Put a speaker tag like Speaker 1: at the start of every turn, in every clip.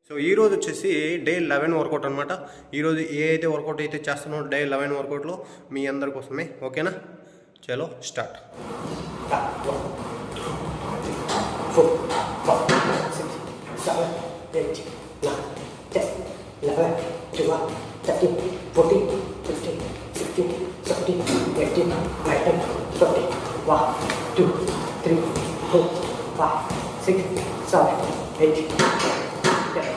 Speaker 1: So ఈరోజు వచ్చేసి day 11 work out అనమాట. ఈరోజు ఏ అయితే వర్కౌట్ అయితే చేస్తున్నామో డే 11 వర్కౌట్లో మీ అందరి కోసమే. ఓకేనా, చలో స్టార్ట్.
Speaker 2: 4, 5, 6, 7, 8, 9, 10, 11, 12, 13, 14, 15, 16, 17, 18, 19, 20. 1, 2, 3, 4, 5, 6, 7, 8, 10,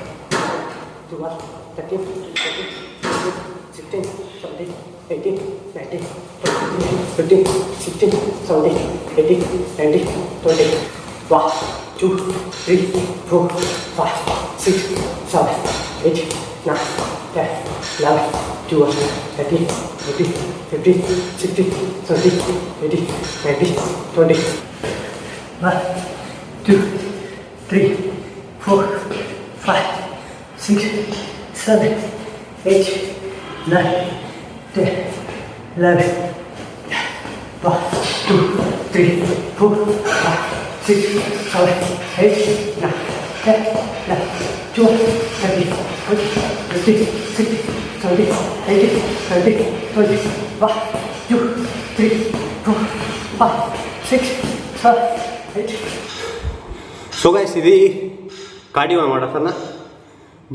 Speaker 2: 12, 13, 14, 15, 16, 17, 18, 20, 15, 16, 17, 18, 19, 20. 1, 2, 3, 4, 5, 6, 7, 8, 9, 10, 11, 12, 13, 14, 15, 16, 17, 18, 19, 20. 1, 2, 3, 4, 5, 6, 7, 8, 9, 10, 11. 1, 2, 3, 4, 5, 6, 7, 8, 9, 10, 11, 12, 13, 14, 15, 16, 17, 18, 19, 20. 1, 2, 3, 4, 5, 6, 7, 8.
Speaker 1: సో గైస్, ఇది కార్డియో అనమాట. సరేనా,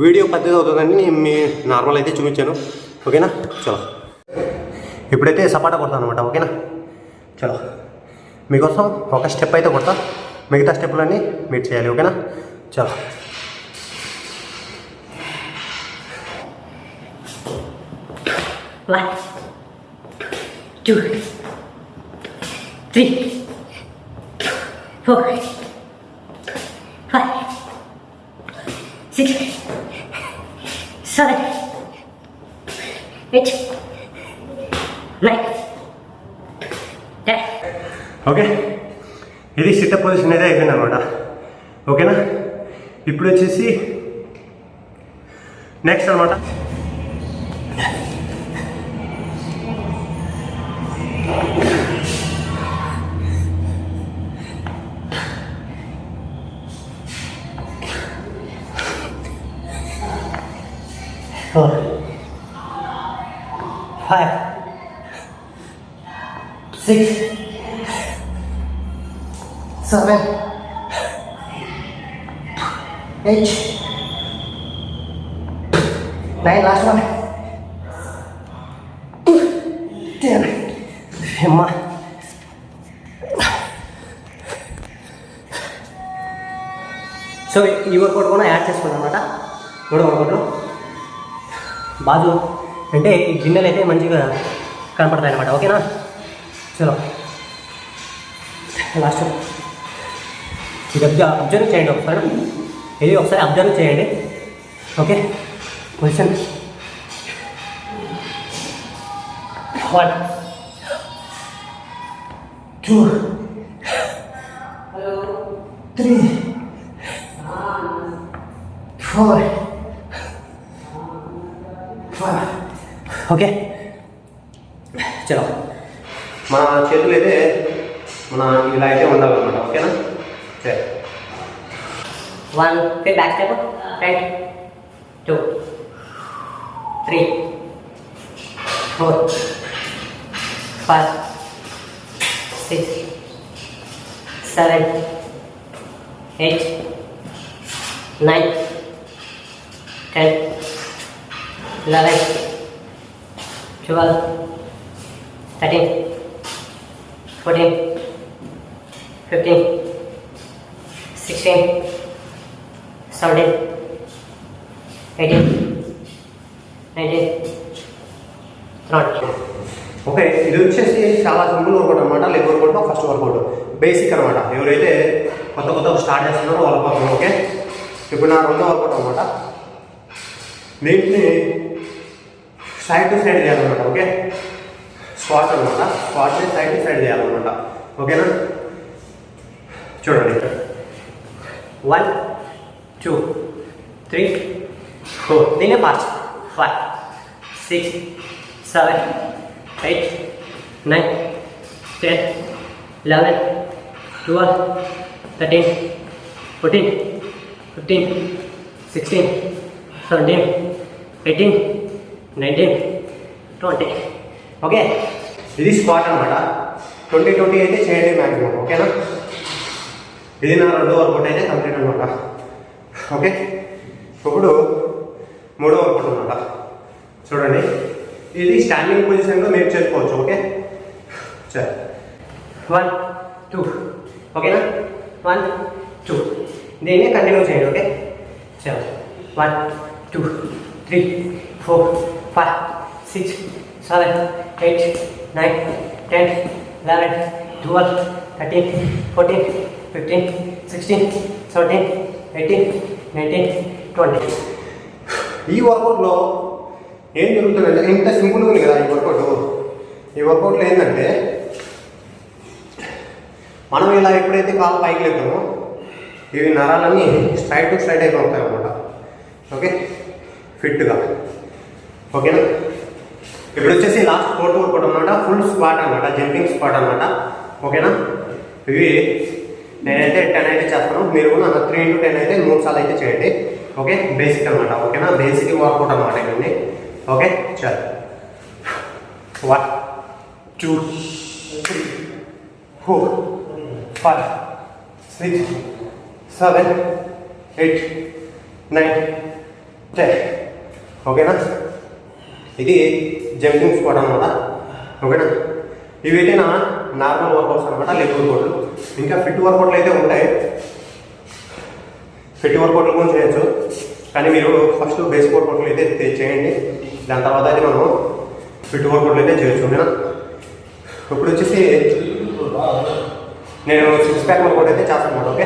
Speaker 1: వీడియో పెద్దది అవుతుందని నేను మీ నార్మల్ అయితే చూపించాను. ఓకేనా, చలో ఇప్పుడైతే సపాటా కొడతాను అనమాట. ఓకేనా, చలో మీకోసం ఒక స్టెప్ అయితే కొడతా, మిగతా స్టెప్లన్నీ మీరు చేయాలి. ఓకేనా, చలో.
Speaker 2: One, 2, 3, 4, 5, 6, 7, 8, 9, 10.
Speaker 1: ఓకే, ఇది సిటప్ పొజిషన్ అయితే అయిపోయింది అనమాట. ఓకేనా, ఇప్పుడు వచ్చేసి నెక్స్ట్ అనమాట.
Speaker 2: Four, 5, 6, 7, 8, 9. Last one. 10. Emma. So ఈ వర్కౌట్ కూడా యాడ్ చేసుకున్నాం అనమాట. మూడో వర్కౌట్లో బాజు అంటే ఈ గిన్నెలు అయితే మంచిగా కనపడతాయి అనమాట. ఓకేనా, చలో లాస్ట్. ఇది అబ్జర్వ్ చేయండి ఒకసారి, ఇది ఒకసారి అబ్జర్వ్ చేయండి. Okay, position 1, 2, 3, 4, 5. ఓకే, చలో.
Speaker 1: మన చేతులు అయితే ఇలా అయితే ఉండాలన్నమాట. ఓకేనా, సరే.
Speaker 2: 1, फिर बैक स्टेप, राइट, 2, 3, 4, 5, 6, 7, 8, 9, 10, 11, 12, 13, 14, 15, 16, 17, 18, 19, 20.
Speaker 1: ఓకే, ఇది వచ్చేసి చాలా సింపుల్ వర్కౌట్ అనమాట. లెగ్ వర్కౌట్లో ఫస్ట్ వర్కౌట్ బేసిక్ అనమాట. ఎవరైతే కొత్త స్టార్ట్ చేస్తున్నారో వాళ్ళ కోసం. ఓకే, ఇప్పుడు నా రెండో వర్కౌట్ అనమాట. దీన్ని సైడ్ టు సైడ్ చేయాలన్నమాట. ఓకే, స్క్వాట్ అనమాట. స్క్వాట్ని సైడ్ టు సైడ్ చేయాలన్నమాట. ఓకేనా, చూడండి.
Speaker 2: 1, 2, 3, 4. దీన్ని మార్చ్. 5, 6, 7, 8, 9, 10, 11, 12, 13, 14, 15, 16, 17, 18, 19, 20. ఓకే,
Speaker 1: ఇది స్క్వాట్ అనమాట. 20 అయితే చేయండి మ్యాక్సిమం. ఓకేనా, ఇది నా రెండో వర్కౌట్ అయితే కంప్లీట్ అనమాట. ఓకే, ఇప్పుడు మూడో వర్కౌట్ అనమాట. చూడండి, ఇది స్టాండింగ్ పొజిషన్లో మీరు చేసుకోవచ్చు. ఓకే, సరే
Speaker 2: 1, 2. ఓకేనా, 1, 2. దీన్ని కంటిన్యూ చేయండి. ఓకే, చలో 1, 2, 3, 4, 5, 6, 7, 8, 9, 10, 11, 12, 13, 14, 15, 16, 17, 18, 19, 20.
Speaker 1: ఈ వర్కౌట్లో ఏం జరుగుతుందంటే, ఇంత సింపుల్గా ఉంది కదా ఈ వర్కౌట్. ఈ వర్కౌట్లో ఏంటంటే, మనం ఇలా ఎప్పుడైతే కాలు పైకి లేతామో ఇవి నరాలన్నీ స్ట్రైట్ టు స్ట్రైట్ అయిపోతాయి అన్నమాట. ఓకే, ఫిట్గా. ఓకేనా, ఇప్పుడు వచ్చేసి లాస్ట్ ఫోర్త్ వర్కౌట్ అనమాట. ఫుల్ స్క్వాట్ అనమాట, జంపింగ్ స్క్వాట్ అనమాట. ఓకేనా, ఇవి నేనైతే 10 అయితే చేస్తాను. మీరు కూడా 3 into 10 అయితే 3 సార్లు అయితే చేయండి. ఓకే, బేసిక్ అనమాట. ఓకేనా, బేసిక్ వర్కౌట్ అనమాట ఇవన్నీ. ఓకే, చల్ 1, 2, 3, 4, 5, 6, 7, 8, 9, 10. ఓకేనా, ఇది జంపింగ్ స్క్వాట్ అనమాట. ఓకేనా, ఇవైతే నా నార్మల్ వర్కౌట్స్ అనమాట, లెగ్ వర్కౌట్లు. ఇంకా ఫిట్ వర్కౌట్లు అయితే ఉంటాయి, ఫిట్ వర్కౌట్లు కూడా చేయొచ్చు. కానీ మీరు ఫస్ట్ బేసిక్ వర్కౌట్లు అయితే చేయండి, దాని తర్వాత అయితే మనం ఫిట్ వర్కౌట్లు అయితే చేయొచ్చు. ఓకేనా, ఇప్పుడు వచ్చేసి నేను 6 pack వర్కౌట్ అయితే చేస్తాను. ఓకే,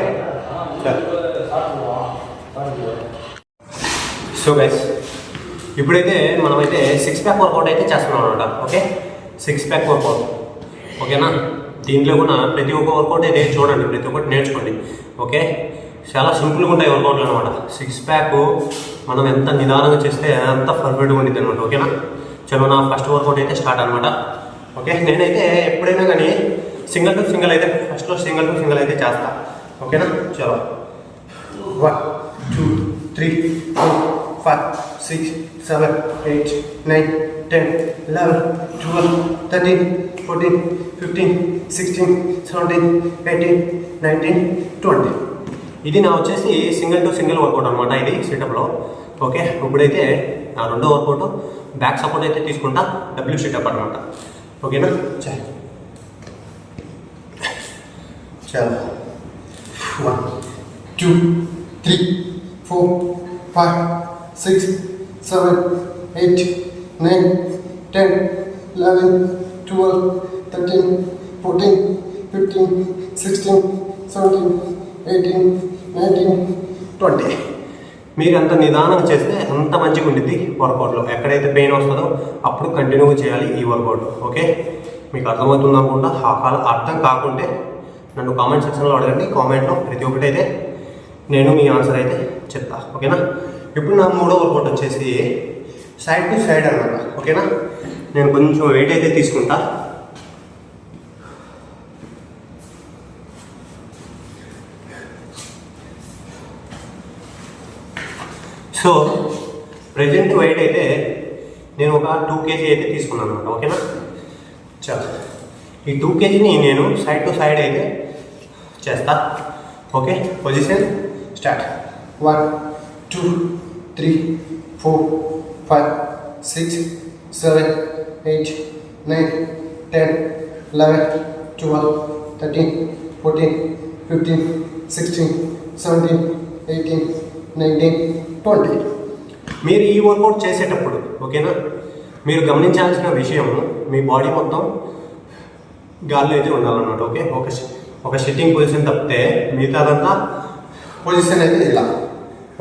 Speaker 1: సరే. సో గైస్, ఇప్పుడైతే మనమైతే 6 pack వర్కౌట్ అయితే చేస్తున్నాం అనమాట. Okay, 6 pack workout. ఓకేనా, దీంట్లో కూడా ప్రతి ఒక్క వర్కౌట్ అయితే చూడండి, ప్రతి ఒక్కటి నేర్చుకోండి. ఓకే, చాలా సింపుల్గా ఉంటాయి వర్కౌట్లు అనమాట. 6 pack మనం ఎంత నిదానంగా చేస్తే అంత పర్ఫెక్ట్గా ఉంటుంది అనమాట. ఓకేనా, చలో నా ఫస్ట్ వర్కౌట్ అయితే స్టార్ట్ అనమాట. ఓకే, నేనైతే ఎప్పుడైనా కానీ సింగిల్ టు సింగిల్ అయితే ఫస్ట్లో సింగిల్ టు సింగిల్ అయితే చేస్తా. ఓకేనా, చలో 1, 2, 3, 4, 5, 6, 7, 8, 9, 10, 11, 12, 13, 14, 15, 16, 17, 18, 19, 20. ఇది నా వచ్చేసి సింగిల్ టు సింగిల్ వర్కౌట్ అనమాట, ఇది సిటప్లో. ఓకే, ఇప్పుడైతే నా రెండో వర్కౌట్ బ్యాక్ సపోర్ట్ అయితే తీసుకుంటా, డబ్ల్యూ సిటప్ అనమాట. ఓకేనా, చలో 1, 2, 3, 4, 5, 6, 7, 8, 9, 10, 11, 12, 13, 14, 15, 16, 17, 18, 19, 20. మీరు అంత నిదానంగా చేస్తే అంత మంచిగా ఉంటుంది వర్కౌట్లో. ఎక్కడైతే పెయిన్ వస్తుందో అప్పుడు కంటిన్యూగా చేయాలి ఈ వర్కౌట్. ఓకే, మీకు అర్థమవుతుంది అనుకుంటా. అర్థం కాకుంటే నన్ను కామెంట్ సెక్షన్లో అడగండి. కామెంట్లో ప్రతి ఒక్కటి అయితే నేను మీ ఆన్సర్ అయితే చెప్తా. ఓకేనా, ఇప్పుడు నా మూడో వర్కౌట్ వచ్చేసి సైడ్ టు సైడ్ అనమాట. ఓకేనా, నేను కొంచెం వెయిట్ అయితే తీసుకుంటా. సో ప్రజెంట్ వెయిట్ అయితే నేను ఒక 2 kg అయితే తీసుకున్నాను అనమాట. ఓకేనా, చాలా ఈ 2 kgని నేను సైడ్ టు సైడ్ అయితే చేస్తా. Okay, position start. 1, 2, 3, 4, 5, 6, 7, 8, 9, 10, 11, 12, 13, 14, 15, 16, 17, 18, 19, 20. మీరు ఈ వర్కౌట్ చేసేటప్పుడు ఓకేనా, మీరు గమనించాల్సిన విషయం మీ బాడీ మొత్తం గాల్లో అయితే ఉండాలన్నమాట. ఓకే, ఒక సిట్టింగ్ పొజిషన్ తప్పితే మిగతాదంతా పొజిషన్ అయితే ఇలా.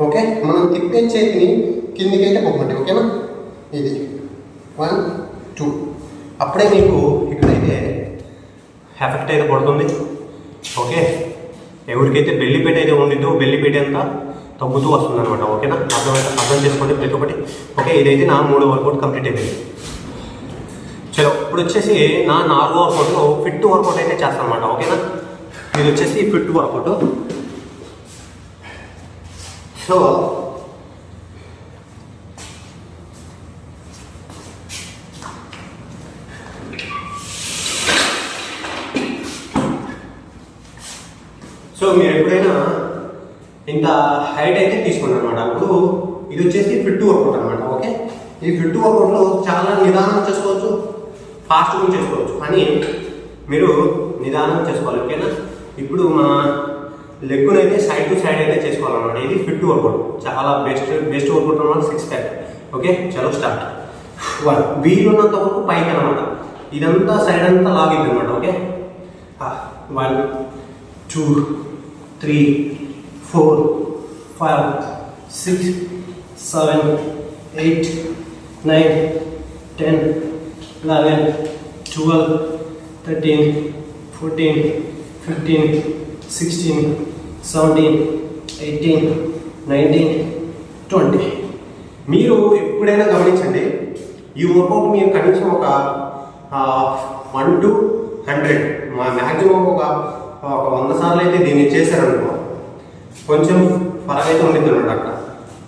Speaker 1: ఓకే, మనం తిప్పే చేతిని కిందికి అయితే పోకండి. ఓకేనా, ఇది 1, 2. అప్పుడే మీకు ఇక్కడైతే ఎఫెక్ట్ అయితే పడుతుంది. ఓకే, ఎవరికైతే బెల్లిపేట అయితే ఉండిద్దో బెల్లిపేట అంతా తగ్గుతూ వస్తుంది అనమాట. ఓకేనా, అర్థం చేసుకోండి ప్రతి ఒక్కటి. ఓకే, ఇదైతే నా 3వ వర్కౌట్ కంప్లీట్ అయిపోయింది. చలో ఇప్పుడు వచ్చేసి నా 4వ వర్కౌట్ ఫిట్ వర్కౌట్ అయితే చేస్తాను అనమాట. ఓకేనా, ఇది వచ్చేసి ఫిట్ వర్కౌట్. సో సో మీరు ఎప్పుడైనా ఇంత హైట్ అయితే తీసుకున్నాను అనమాట. ఇప్పుడు ఇది వచ్చేసి ఫిట్ వర్కౌట్ అనమాట. ఓకే, ఈ ఫిట్ వర్కౌట్లో చాలా నిదానం చేసుకోవచ్చు, ఫాస్ట్గా చేసుకోవచ్చు, కానీ మీరు నిదానం చేసుకోవాలి. ఓకేనా, ఇప్పుడు మా లెగ్గును అయితే సైడ్ టు సైడ్ అయితే చేసుకోవాలన్నమాట. ఇది ఫిట్ వర్కౌట్, చాలా బెస్ట్ వర్కౌట్ అనమాట. 6 ప్యాక్. ఓకే, చలో స్టార్ట్. 1 వీలున్నంత వరకు పైకి అనమాట. ఇదంతా సైడ్ అంతా లాగిద్ది అనమాట. ఓకే, 1 2 3 4 5 6 7 8 9 10 11 12 13 14 15 16 17 18 19 20. మీరు ఎప్పుడైనా గమనించండి, ఈ వర్కౌట్ మీరు కనీసం ఒక 1 to 100 మ్యాక్సిమం ఒక 100 సార్లు అయితే దీన్ని చేశారనుకో కొంచెం ఫరక్ అయితే ఉండిద్ది అనమాట. అక్కడ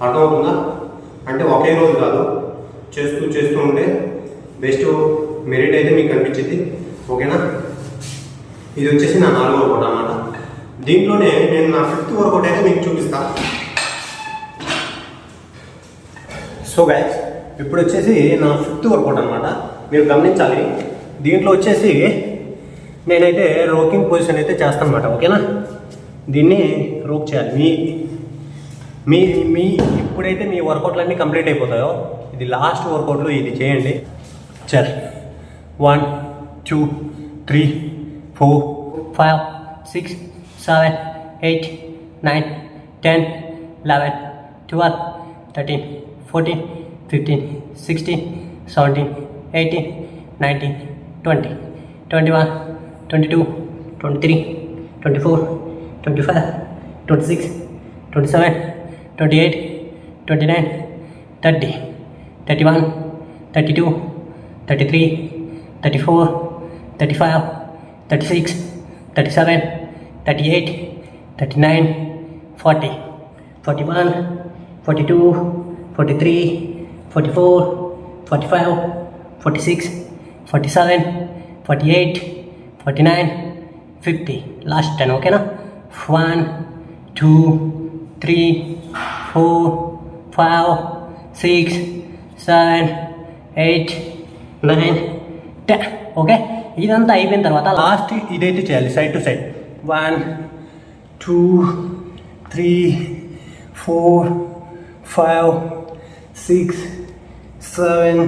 Speaker 1: అర్థమవుతుందా? అంటే ఒకే రోజు కాదు, చేస్తూ ఉంటే బెస్ట్ మెరిట్ అయితే మీకు కనిపించింది. ఓకేనా, ఇది వచ్చేసి నా 4వ వర్కౌట్ అన్నమాట. దీంట్లోనే నేను నా 5th వర్కౌట్ అయితే మీకు చూపిస్తాను. సో గైస్, ఇప్పుడు వచ్చేసి నా 5th వర్కౌట్ అనమాట. మీరు గమనించాలి, దీంట్లో వచ్చేసి నేనైతే రోకింగ్ పొజిషన్ అయితే చేస్తాను అనమాట. ఓకేనా, దీన్ని రోక్ చేయాలి. మీ మీ ఇప్పుడైతే మీ వర్కౌట్లన్నీ కంప్లీట్ అయిపోతాయో ఇది లాస్ట్ వర్కౌట్లు ఇది చేయండి. చల్, 1 2 3 4 5 6 7 8 9 10 11 12 13 14 15 16 17 18 19 20 21 22 23 24 25 26 27 28 29 30 31 32 33 34 35 36 37 38 39 40 41 42 43 44 45 46 47 48 49 50. లాస్ట్ 10. ఓకేనా, 1 2 3 4 5 6 7 8 9 10. ఓకే, ఇదంతా అయిపోయిన తర్వాత లాస్ట్ ఇదైతే చేయాలి సైడ్ టు సైడ్. 1 2 3 4 5 6 7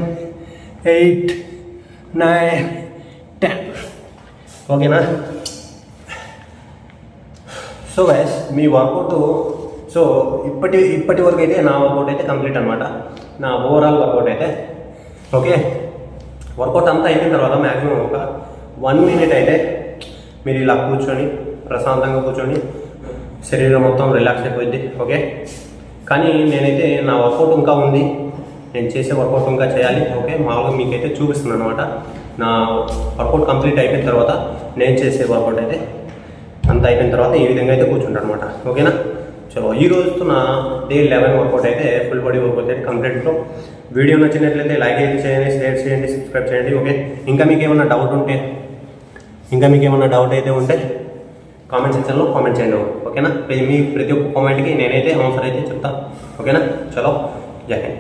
Speaker 1: 8 9 10. ఓకేనా, సో గైస్ మీ వర్కౌట్ సో ఇప్పటి వరకు అయితే నా వర్కౌట్ అయితే కంప్లీట్ అనమాట. నా ఓవరాల్ వర్కౌట్ అయితే ఓకే. వర్కౌట్ అంతా అయిపోయిన తర్వాత మ్యాక్సిమం ఒక 1 minute అయితే మీరు ఇలా కూర్చొని ప్రశాంతంగా కూర్చొని శరీరం మొత్తం రిలాక్స్ అయిపోయింది. ఓకే, కానీ నేనైతే నా వర్కౌట్ ఇంకా ఉంది, నేను చేసే వర్కౌట్ ఇంకా చేయాలి. ఓకే, మామూలుగా మీకైతే చూపిస్తున్నాను అనమాట. నా వర్కౌట్ కంప్లీట్ అయిపోయిన తర్వాత నేను చేసే వర్కౌట్ అయితే అంతా అయిపోయిన తర్వాత ఈ విధంగా అయితే కూర్చుంటాను అనమాట. ఓకేనా, చలో ఈ రోజుతో నా డే 11 వర్కౌట్ అయితే ఫుల్ బాడీ వర్కౌట్ అయితే కంప్లీట్. వీడియో నచ్చినట్లయితే లైక్ అయితే చేయండి, షేర్ చేయండి, సబ్స్క్రైబ్ చేయండి. ఓకే, ఇంకా మీకు ఏమైనా డౌట్ అయితే ఉంటే కామెంట్ సెక్షన్లో కామెంట్ చేయండి. ఓకేనా, మీ ప్రతి ఒక్క కామెంట్కి నేనైతే ఆన్సర్ అయితే చెప్తాను. ఓకేనా, చలో జై హింద్.